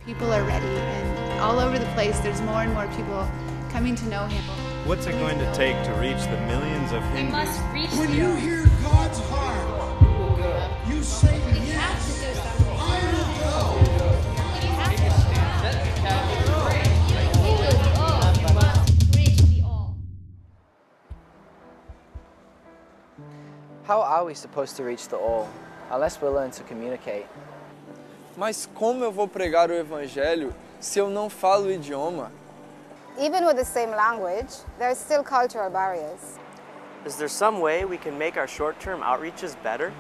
People are ready, and all over the place there's more and more people coming to know him. What's it going to take to reach the millions of Hindus? We must reach when you hear God's heart, you say yes. I will go. How are we supposed to reach the all, unless we learn to communicate? Mas como eu vou pregar o evangelho se eu não falo o idioma? Even with the same language, there are still cultural barriers. Is there some way we can make our short-term outreaches better?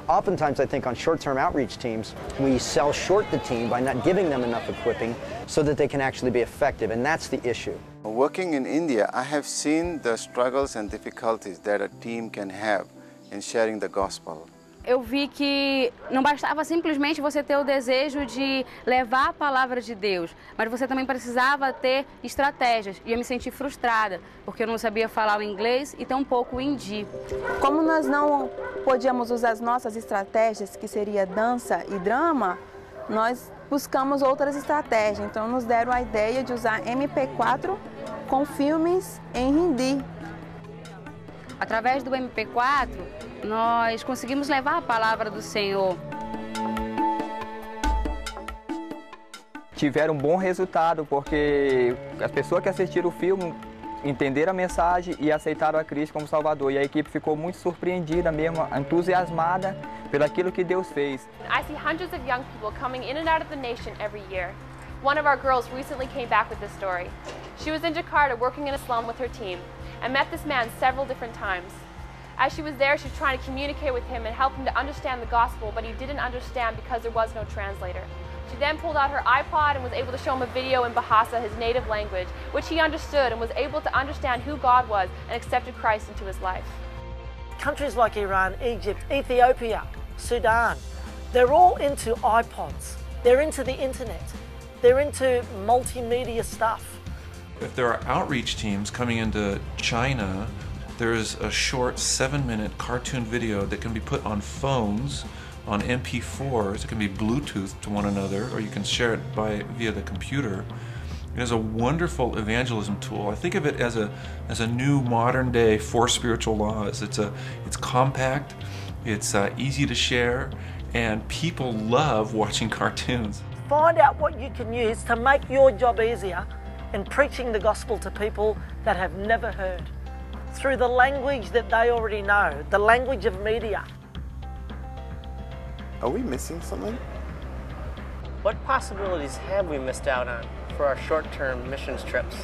Oftentimes, I think on short-term outreach teams, we sell short the team by not giving them enough equipping so that they can actually be effective, and that's the issue. Working in India, I have seen the struggles and difficulties that a team can have in sharing the gospel. Eu vi que não bastava simplesmente você ter o desejo de levar a palavra de Deus, mas você também precisava ter estratégias. E eu me senti frustrada, porque eu não sabia falar o inglês e tampouco o hindi. Como nós não podíamos usar as nossas estratégias, que seria dança e drama, nós buscamos outras estratégias. Então nos deram a ideia de usar MP4 com filmes em hindi. Através do MP4, nós conseguimos levar a palavra do Senhor. Tiveram um bom resultado, porque as pessoas que assistiram o filme entenderam a mensagem e aceitaram a Cristo como Salvador. E a equipe ficou muito surpreendida mesmo, entusiasmada pelo aquilo que Deus fez. I see hundreds of young people coming in and out of the nation every year. One of our girls recently came back with this story. She was in Jakarta working in a slum with her team and met this man several different times. As she was there, she was trying to communicate with him and help him to understand the gospel, but he didn't understand because there was no translator. She then pulled out her iPod and was able to show him a video in Bahasa, his native language, which he understood and was able to understand who God was and accepted Christ into his life. Countries like Iran, Egypt, Ethiopia, Sudan, they're all into iPods. They're into the internet. They're into multimedia stuff. If there are outreach teams coming into China, there's a short 7-minute cartoon video that can be put on phones, on MP4s. It can be Bluetooth to one another, or you can share it via the computer. It is a wonderful evangelism tool. I think of it as a new modern day 4 spiritual laws. It's compact, it's easy to share, and people love watching cartoons. Find out what you can use to make your job easier in preaching the gospel to people that have never heard, through the language that they already know, the language of media. Are we missing something? What possibilities have we missed out on for our short-term missions trips?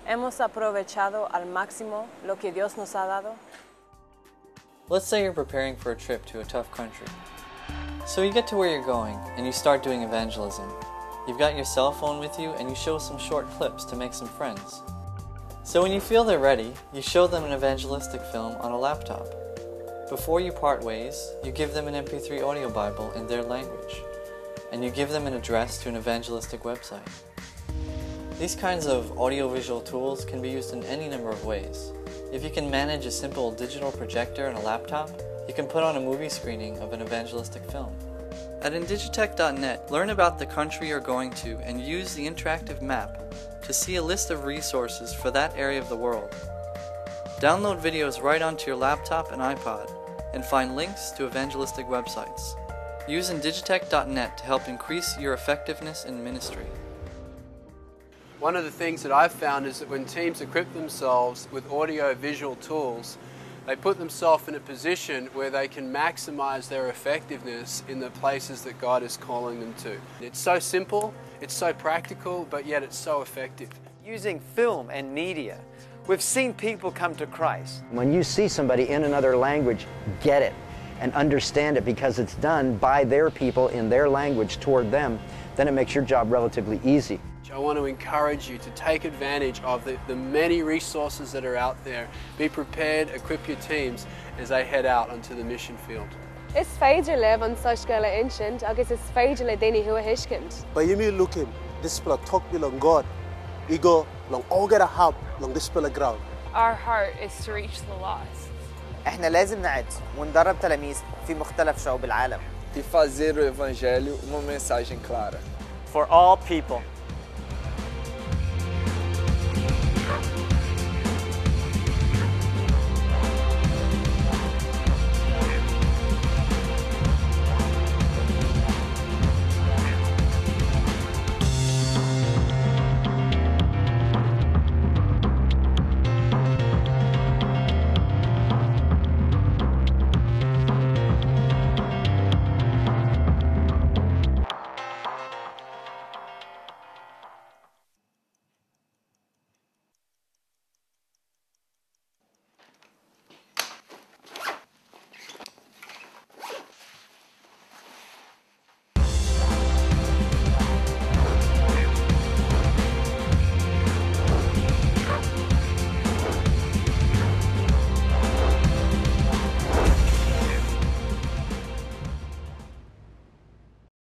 ¿Hemos aprovechado al máximo lo que Dios nos ha dado? Let's say you're preparing for a trip to a tough country. So you get to where you're going and you start doing evangelism. You've got your cell phone with you and you show some short clips to make some friends. So when you feel they're ready, you show them an evangelistic film on a laptop. Before you part ways, you give them an MP3 audio Bible in their language, and you give them an address to an evangelistic website. These kinds of audiovisual tools can be used in any number of ways. If you can manage a simple digital projector and a laptop, you can put on a movie screening of an evangelistic film. At indigitech.net, learn about the country you're going to and use the interactive map to see a list of resources for that area of the world. Download videos right onto your laptop and iPod and find links to evangelistic websites. Use indigitech.net to help increase your effectiveness in ministry. One of the things that I've found is that when teams equip themselves with audio-visual tools, they put themselves in a position where they can maximize their effectiveness in the places that God is calling them to. It's so simple, it's so practical, but yet it's so effective. Using film and media, we've seen people come to Christ. When you see somebody in another language, get it and understand it because it's done by their people in their language toward them, then it makes your job relatively easy. I want to encourage you to take advantage of the many resources that are out there. Be prepared, equip your teams as they head out onto the mission field. Is féidir le an soscaile insint agus is féidir le daoine who a hiiscint. Ba yimi looking this spell talk belong God. Igo long ogera hab long this spell ground. Our heart is to reach the lost. احنا لازم نعد وندرب تلاميذ في مختلف شعوب العالم. e fazer o evangelho uma mensagem clara. For all people.